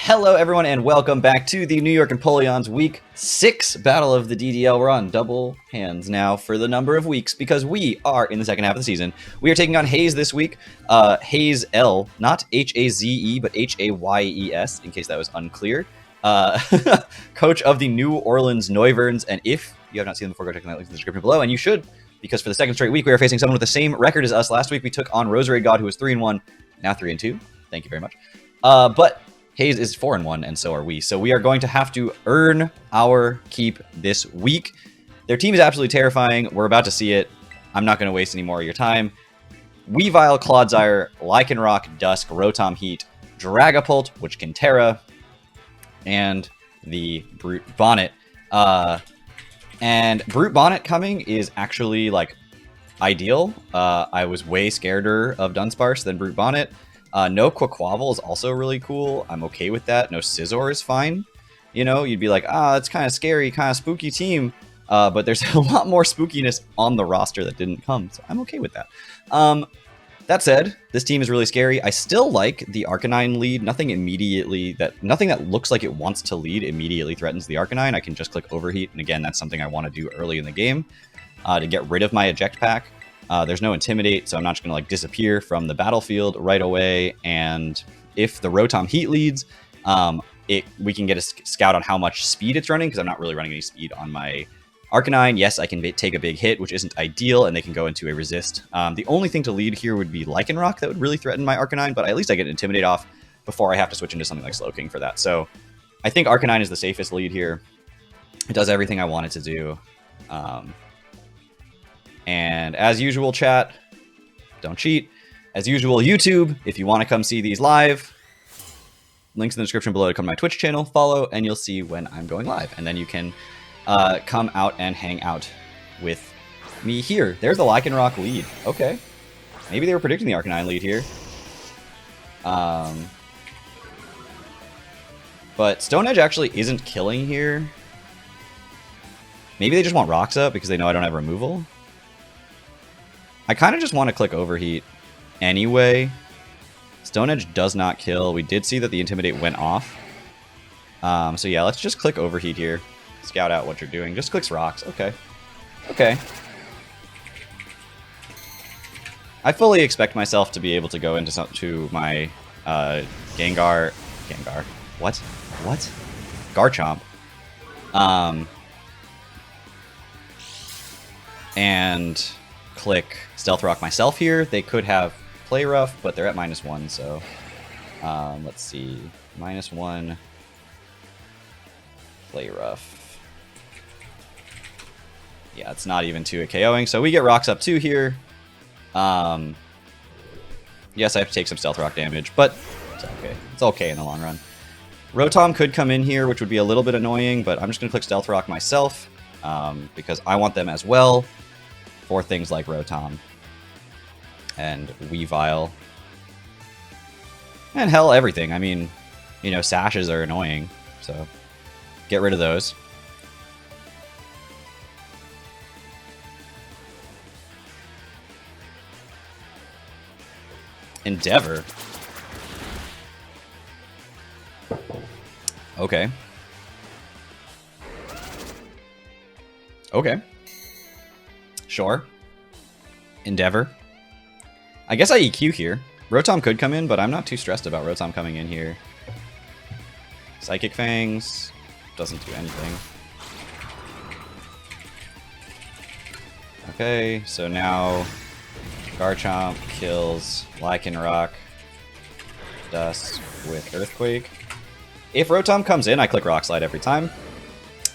Hello everyone and welcome back to the New York Empoleon's Week 6 Battle of the DDL. We're on double hands now for the number of weeks because we are in the second half of the season. We are taking on Hayes this week. Hayes L, not H-A-Z-E, but H-A-Y-E-S, in case that was unclear. Coach of the New Orleans Noiverns, and if you have not seen them before, go check that link in the description below, and you should, because for the second straight week, we are facing someone with the same record as us. Last week, we took on Rosary God, who was 3-1, now 3-2. Thank you very much. But Hayes is 4-1, and so are we. So we are going to have to earn our keep this week. Their team is absolutely terrifying. We're about to see it. I'm not going to waste any more of your time. Weavile, Clodsire, Lycanroc, Dusk, Rotom Heat, Dragapult, which can Terra, and the Brute Bonnet. And Brute Bonnet coming is actually, like, ideal. I was way scareder of Dunsparce than Brute Bonnet. No Quaquaval is also really cool. I'm okay with that. No Scizor is fine. You know, you'd be like, it's kind of scary, kind of spooky team. But there's a lot more spookiness on the roster that didn't come, so I'm okay with that. That said, this team is really scary. I still like the Arcanine lead. Nothing that looks like it wants to lead immediately threatens the Arcanine. I can just click Overheat, and again, that's something I want to do early in the game to get rid of my Eject Pack. There's no Intimidate, so I'm not just going to like disappear from the battlefield right away. And if the Rotom Heat leads, we can get a scout on how much speed it's running, because I'm not really running any speed on my Arcanine. Yes, I can take a big hit, which isn't ideal, and they can go into a resist. The only thing to lead here would be Lycanroc that would really threaten my Arcanine, but at least I get Intimidate off before I have to switch into something like Slowking for that. So I think Arcanine is the safest lead here. It does everything I want it to do. And as usual, chat, don't cheat. As usual, YouTube, if you want to come see these live, links in the description below to come to my Twitch channel, follow, and you'll see when I'm going live. And then you can come out and hang out with me here. There's the Lycanroc lead. Okay. Maybe they were predicting the Arcanine lead here. But Stone Edge actually isn't killing here. Maybe they just want Rocks up because they know I don't have removal. I kind of just want to click Overheat anyway. Stone Edge does not kill. We did see that the Intimidate went off. So yeah, let's just click Overheat here. Scout out what you're doing. Just clicks Rocks. Okay. Okay. I fully expect myself to be able to go into my Gengar. What? Garchomp. And click Stealth Rock myself here. They could have Play Rough, but they're at -1, so let's see. -1 Play Rough. Yeah, it's not even 2 at KOing, so we get Rocks up 2 here. Yes, I have to take some Stealth Rock damage, but it's okay. It's okay in the long run. Rotom could come in here, which would be a little bit annoying, but I'm just going to click Stealth Rock myself because I want them as well for things like Rotom and Weavile. And hell, everything. I mean, you know, sashes are annoying, so get rid of those. Endeavor. Okay. Okay. Sure. Endeavor. I guess I EQ here. Rotom could come in, but I'm not too stressed about Rotom coming in here. Psychic Fangs doesn't do anything. Okay, so now Garchomp kills Lycanroc Dusk with Earthquake. If Rotom comes in, I click Rock Slide every time.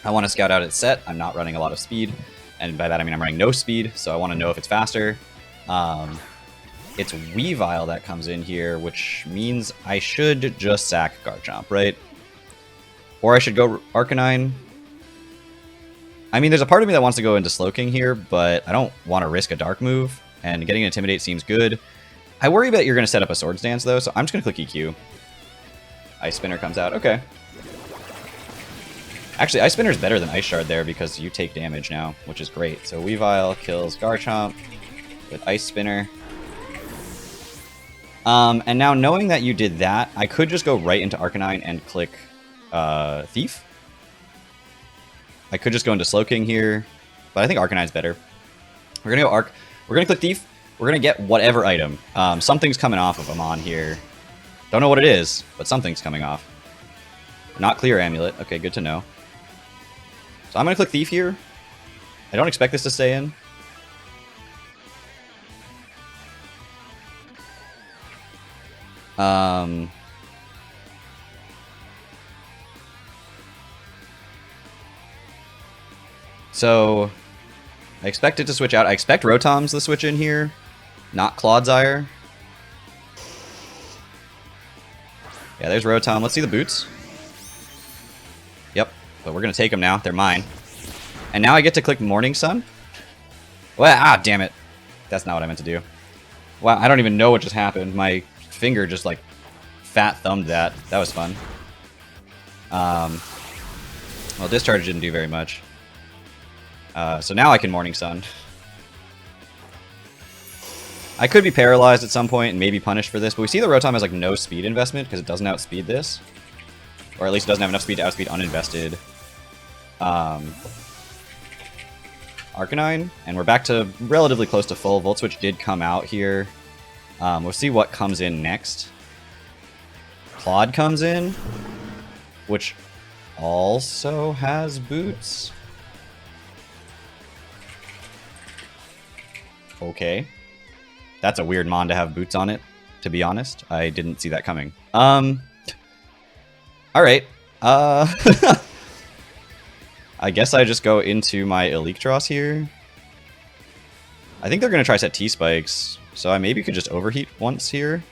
I want to scout out its set. I'm not running a lot of speed. And by that I mean I'm running no speed, so I want to know if it's faster. It's Weavile that comes in here, which means I should just sack Garchomp, right? Or I should go Arcanine. I mean, there's a part of me that wants to go into Slowking here, but I don't want to risk a Dark move, and getting an Intimidate seems good. I worry that you're going to set up a Swords Dance, though, so I'm just going to click EQ. Ice Spinner comes out. Okay. Actually, Ice Spinner's better than Ice Shard there because you take damage now, which is great. So Weavile kills Garchomp with Ice Spinner. And now knowing that you did that, I could just go right into Arcanine and click Thief. I could just go into Slowking here, but I think Arcanine's better. We're gonna go Arc. We're gonna click Thief. We're gonna get whatever item. Something's coming off of Amon here. Don't know what it is, but something's coming off. Not Clear Amulet. Okay, good to know. So I'm gonna click Thief here. I don't expect this to stay in. So I expect it to switch out. I expect Rotom's to switch in here, not Clodsire. Yeah, there's Rotom. Let's see the boots. Yep, but we're going to take them now. They're mine. And now I get to click Morning Sun. Well, damn it. That's not what I meant to do. Wow, I don't even know what just happened. My finger just, like, fat thumbed that. That was fun. Well, Discharge didn't do very much. So now I can Morning Sun. I could be paralyzed at some point and maybe punished for this, but we see the Rotom has like no speed investment because it doesn't outspeed this. Or at least it doesn't have enough speed to outspeed uninvested Arcanine. And we're back to relatively close to full. Volt Switch did come out here. We'll see what comes in next. Claude comes in, which also has boots. Okay. That's a weird mon to have boots on it, to be honest. I didn't see that coming. Alright. I guess I just go into my Electros here. I think they're going to try set T-Spikes, so I maybe could just overheat once here.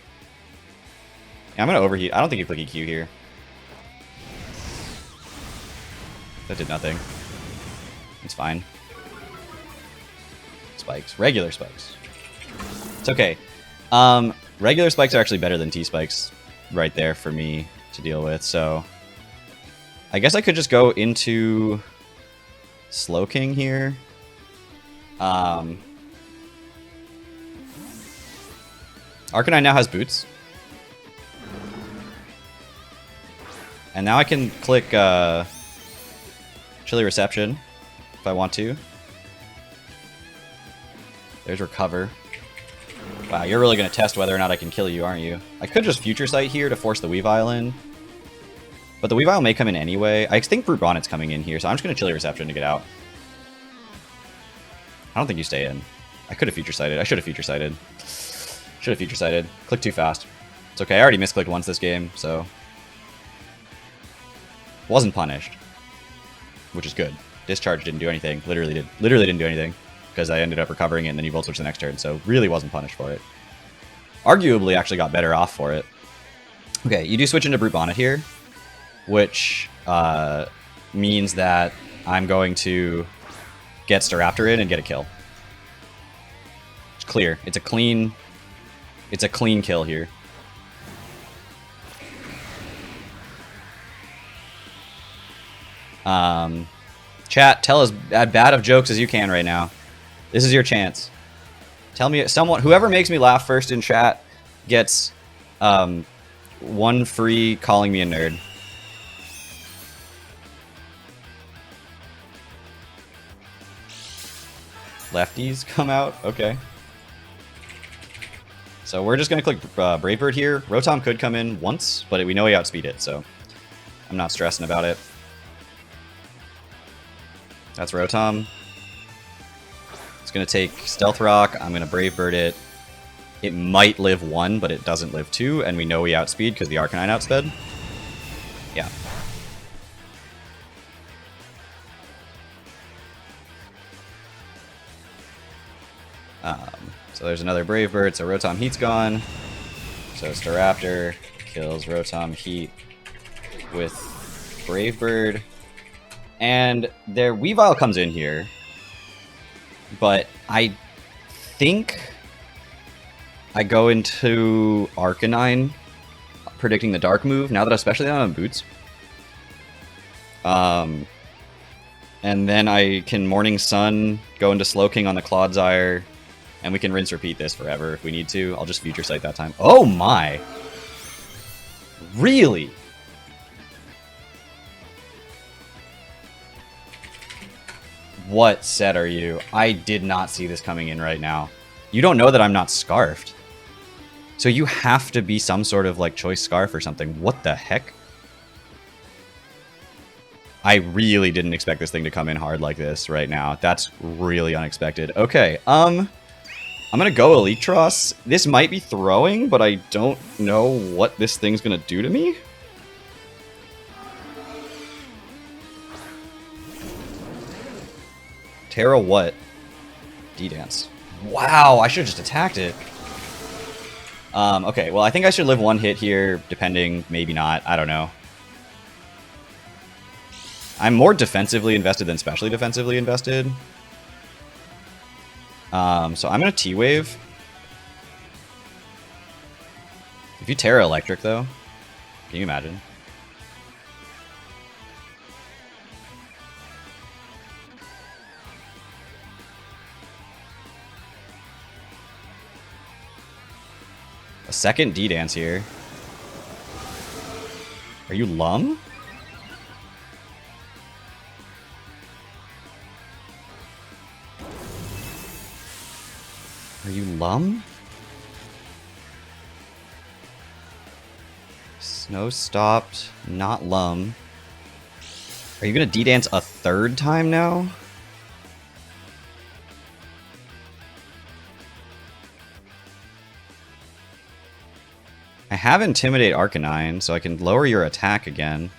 Yeah, I'm going to overheat. I don't think you click EQ here. That did nothing. It's fine. Spikes. Regular spikes. It's okay. Regular spikes are actually better than T-Spikes right there for me to deal with, so I guess I could just go into Slowking here. Arcanine now has boots. And now I can click Chilly Reception if I want to. There's Recover. Wow, you're really going to test whether or not I can kill you, aren't you? I could just Future Sight here to force the Weavile in. But the Weavile may come in anyway. I think Brute Bonnet's coming in here, so I'm just going to Chilly Reception to get out. I don't think you stay in. I could have Future Sighted. I should have Future Sighted. Should have Future Sighted. Click too fast. It's okay, I already misclicked once this game, so... Wasn't punished. Which is good. Discharge didn't do anything. Literally didn't do anything. Because I ended up recovering it and then you Volt Switch the next turn, so really wasn't punished for it. Arguably actually got better off for it. Okay, you do switch into Brute Bonnet here, which means that I'm going to get Staraptor in and get a kill. It's clear. It's a clean kill here. Chat, tell as bad of jokes as you can right now. This is your chance. Tell me, whoever makes me laugh first in chat gets one free calling me a nerd. Lefties come out? Okay. So we're just going to click Brave Bird here. Rotom could come in once, but we know we outspeed it, so I'm not stressing about it. That's Rotom. It's going to take Stealth Rock. I'm going to Brave Bird it. It might live 1, but it doesn't live 2, and we know we outspeed because the Arcanine outsped. Yeah. So there's another Brave Bird, so Rotom Heat's gone. So Staraptor kills Rotom Heat with Brave Bird. And their Weavile comes in here. But I think I go into Arcanine, predicting the Dark move, now that especially now I'm on Boots. And then I can Morning Sun, go into Slowking on the Clodsire, And we can rinse repeat this forever if we need to. I'll just Future Sight that time. Oh my! Really? What set are you? I did not see this coming in right now. You don't know that I'm not Scarfed. So you have to be some sort of like choice Scarf or something. What the heck? I really didn't expect this thing to come in hard like this right now. That's really unexpected. Okay, I'm gonna go Eelektross. This might be throwing, but I don't know what this thing's gonna do to me. Terra what? D-Dance. Wow, I should have just attacked it. Okay, well, I think I should live one hit here, depending, maybe not, I don't know. I'm more defensively invested than specially defensively invested. So I'm going to T-Wave. If you Terra Electric, though, can you imagine? A second D-Dance here. Are you Lum? Are you Lum? Snow stopped, not Lum. Are you gonna D-Dance a third time now? I have Intimidate Arcanine, so I can lower your attack again.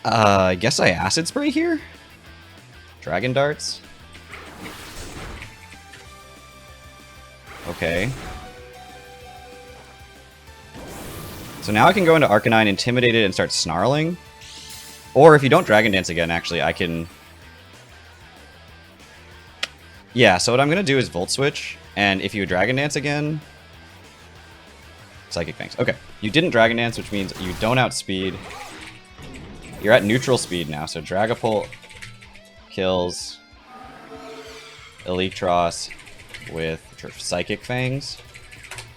I guess I Acid Spray here? Dragon Darts? Okay. So now I can go into Arcanine, Intimidate it, and start Snarling. Or if you don't Dragon Dance again, actually, I can... Yeah, so what I'm going to do is Volt Switch, and if you Dragon Dance again... Psychic Fangs. Okay, you didn't Dragon Dance, which means you don't outspeed. You're at neutral speed now, so Dragapult kills Eelektross with Psychic Fangs.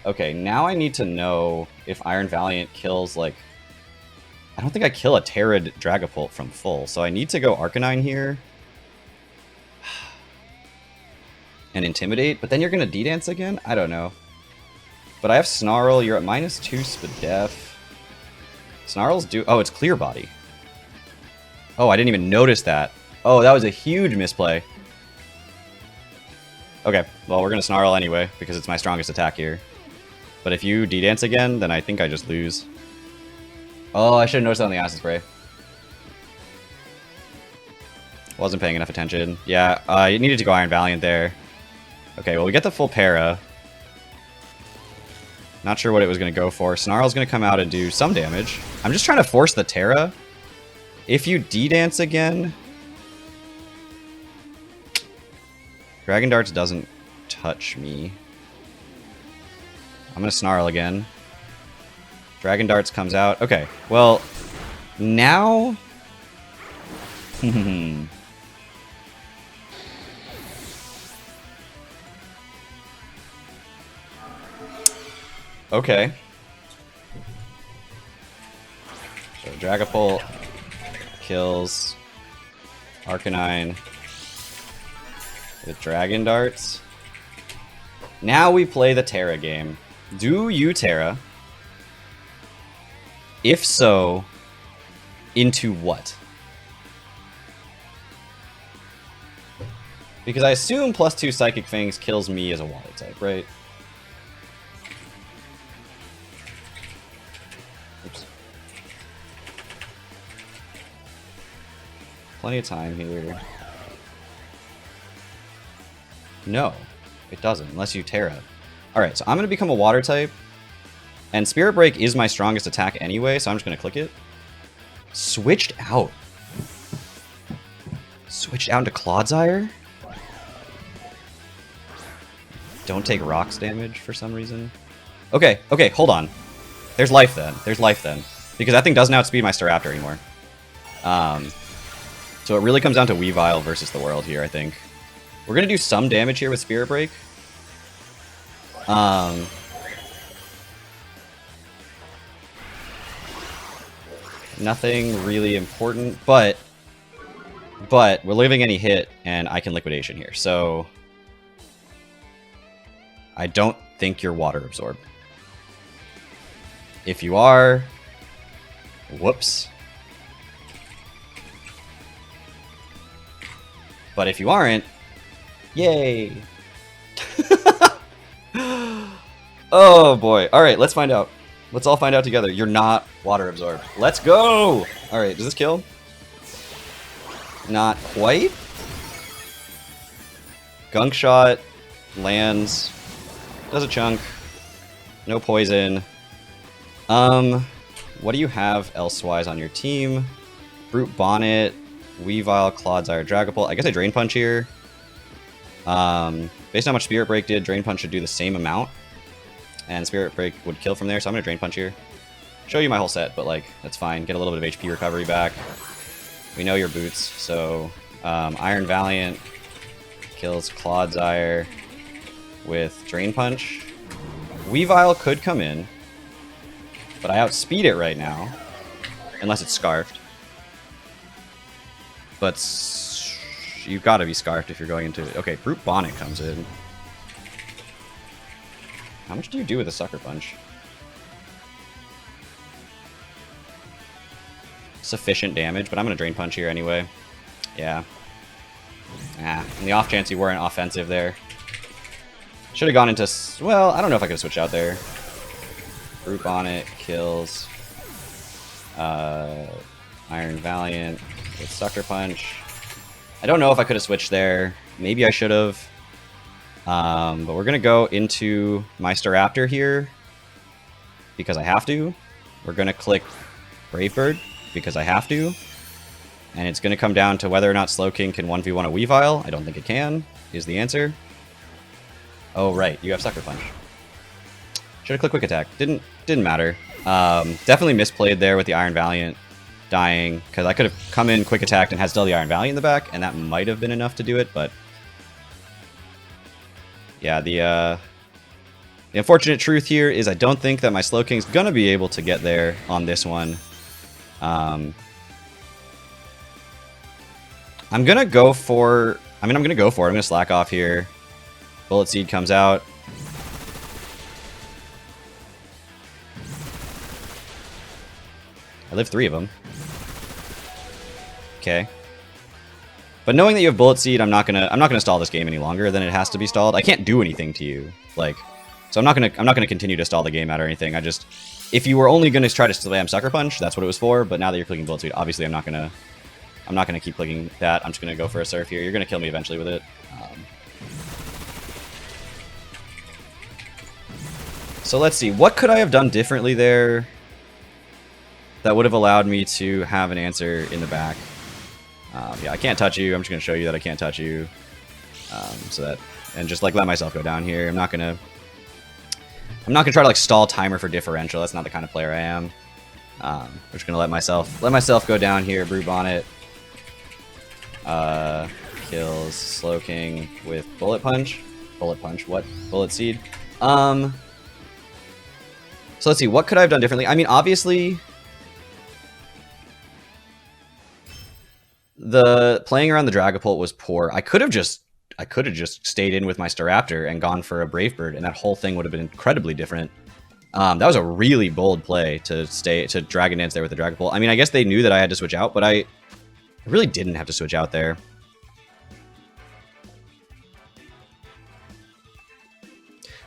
Okay, now I need to know if Iron Valiant kills, like... I don't think I kill a Terrid Dragapult from full, so I need to go Arcanine here. And Intimidate, but then you're going to D-Dance again? I don't know. But I have Snarl, you're at -2 Spadef. Snarl's do... Oh, it's Clear Body. Oh, I didn't even notice that. Oh, that was a huge misplay. Okay, well, we're going to Snarl anyway, because it's my strongest attack here. But if you D-Dance again, then I think I just lose. Oh, I should have noticed that on the Acid Spray. Wasn't paying enough attention. Yeah, you needed to go Iron Valiant there. Okay, well, we get the full para. Not sure what it was going to go for. Snarl's going to come out and do some damage. I'm just trying to force the Terra. If you D-Dance again... Dragon Darts doesn't touch me. I'm going to Snarl again. Dragon Darts comes out. Okay, well, now... Okay. So Dragapult kills Arcanine with Dragon Darts. Now we play the Terra game. Do you Terra? If so, into what? Because I assume +2 Psychic Fangs kills me as a water type, right? Oops. Plenty of time here. No, it doesn't, unless you Terra. Alright, so I'm going to become a water type. And Spirit Break is my strongest attack anyway, so I'm just going to click it. Switched out. Switched out into Clodsire? Don't take rocks damage for some reason. Okay, okay, hold on. There's life then. There's life then. Because that thing doesn't outspeed my Staraptor anymore. So So it really comes down to Weavile versus the world here, I think. We're going to do some damage here with Spirit Break. Nothing really important, but we're living any hit, and I can Liquidation here. So I don't think you're Water Absorb. If you are, whoops. But if you aren't, yay. Oh boy. All right, let's find out. Let's all find out together. You're not Water Absorb. Let's go! All right, does this kill? Not quite. Gunk Shot lands. Does a chunk. No poison. What do you have elsewise on your team? Brute Bonnet, Weavile, Clodsire, Dragapult. I guess I Drain Punch here. Based on how much Spirit Break did, Drain Punch should do the same amount. And Spirit Break would kill from there, so I'm going to Drain Punch here. Show you my whole set, but like, that's fine. Get a little bit of HP recovery back. We know your boots, so Iron Valiant kills Clodsire with Drain Punch. Weavile could come in, but I outspeed it right now, unless it's Scarfed. But you've got to be Scarfed if you're going into it. Okay, Brute Bonnet comes in. How much do you do with a Sucker Punch? Sufficient damage, but I'm going to Drain Punch here anyway. Yeah. Ah, in the off chance you weren't offensive there. Should have gone into... Well, I don't know if I could have switched out there. Brute Bonnet kills Iron Valiant with Sucker Punch. I don't know if I could have switched there. Maybe I should have. But we're going to go into my Staraptor here because I have to. We're going to click Brave Bird because I have to. And it's going to come down to whether or not Slowking can 1v1 a Weavile. I don't think it can, is the answer. Oh, right. You have Sucker Punch. Should have clicked Quick Attack. Didn't matter. Definitely misplayed there with the Iron Valiant dying, because I could have come in Quick Attacked and had still the Iron Valiant in the back, and that might have been enough to do it, but... Yeah, the unfortunate truth here is I don't think that my Slowking's going to be able to get there on this one. I'm going to go for... I'm going to go for it. I'm going to slack off here. Bullet Seed comes out. I live 3 of them. Okay. But knowing that you have Bullet Seed, I'm not gonna stall this game any longer than it has to be stalled. I can't do anything to you, like, so I'm not gonna continue to stall the game out or anything. I just, if you were only gonna try to slam Sucker Punch, that's what it was for. But now that you're clicking Bullet Seed, obviously I'm not gonna keep clicking that. I'm just gonna go for a Surf here. You're gonna kill me eventually with it. So let's see, what could I have done differently there that would have allowed me to have an answer in the back? Yeah, I can't touch you. I'm just gonna show you that I can't touch you. And just like let myself go down here. I'm not gonna try to like stall timer for differential. That's not the kind of player I am. I'm just gonna let myself go down here. Brute Bonnet kills Slowking with Bullet Punch. Bullet Punch. What? Bullet Seed. So let's see. What could I have done differently? I mean, obviously, the playing around the Dragapult was poor. I could have just stayed in with my Staraptor and gone for a Brave Bird, and that whole thing would have been incredibly different. That was a really bold play to Dragon Dance there with the Dragapult. I mean, I guess they knew that I had to switch out, but I really didn't have to switch out there.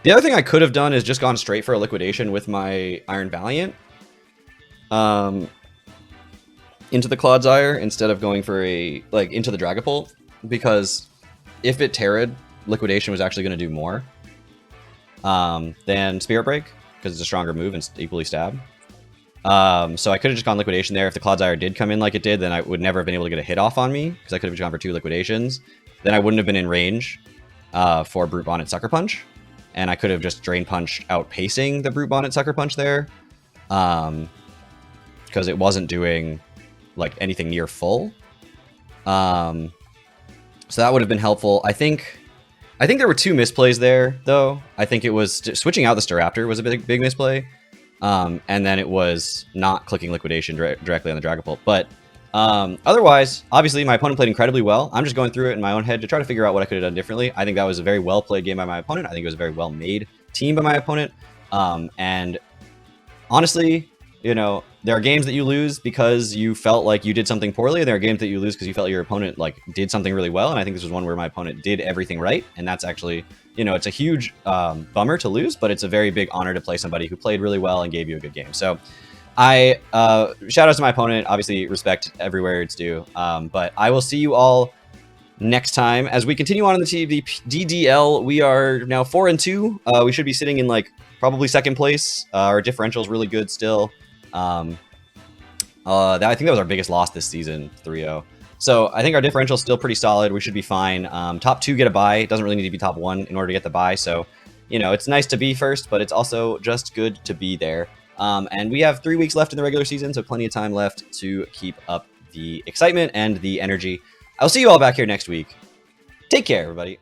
The other thing I could have done is just gone straight for a Liquidation with my Iron Valiant into the Clodsire instead of going for into the Dragapult, because if it Terra'd, Liquidation was actually going to do more than Spirit Break, because it's a stronger move and equally stab. So I could have just gone Liquidation there. If the Clodsire did come in like it did, then I would never have been able to get a hit off on me, because I could have just gone for 2 Liquidations. Then I wouldn't have been in range for Brute Bonnet Sucker Punch, and I could have just Drain Punched outpacing the Brute Bonnet Sucker Punch there, because it wasn't doing like anything near full. So that would have been helpful. I think there were 2 misplays there, though. I think it was switching out the Staraptor was a big misplay. And then it was not clicking Liquidation directly on the Dragapult. But otherwise, obviously, my opponent played incredibly well. I'm just going through it in my own head to try to figure out what I could have done differently. I think that was a very well-played game by my opponent. I think it was a very well-made team by my opponent. And honestly, you know, there are games that you lose because you felt like you did something poorly, and there are games that you lose because you felt your opponent like did something really well. And I think this was one where my opponent did everything right, and that's actually, you know, it's a huge bummer to lose, but it's a very big honor to play somebody who played really well and gave you a good game. So I shout out to my opponent, obviously respect everywhere it's due. But I will see you all next time as we continue on in the DDL. We are now 4-2. We should be sitting in like probably second place. Our differential is really good still. I think that was our biggest loss this season, 3-0. So I think our differential is still pretty solid. We should be fine. Top 2 get a bye. It doesn't really need to be top 1 in order to get the bye. So, you know, it's nice to be first, but it's also just good to be there. And we have 3 weeks left in the regular season, so plenty of time left to keep up the excitement and the energy. I'll see you all back here next week. Take care, everybody.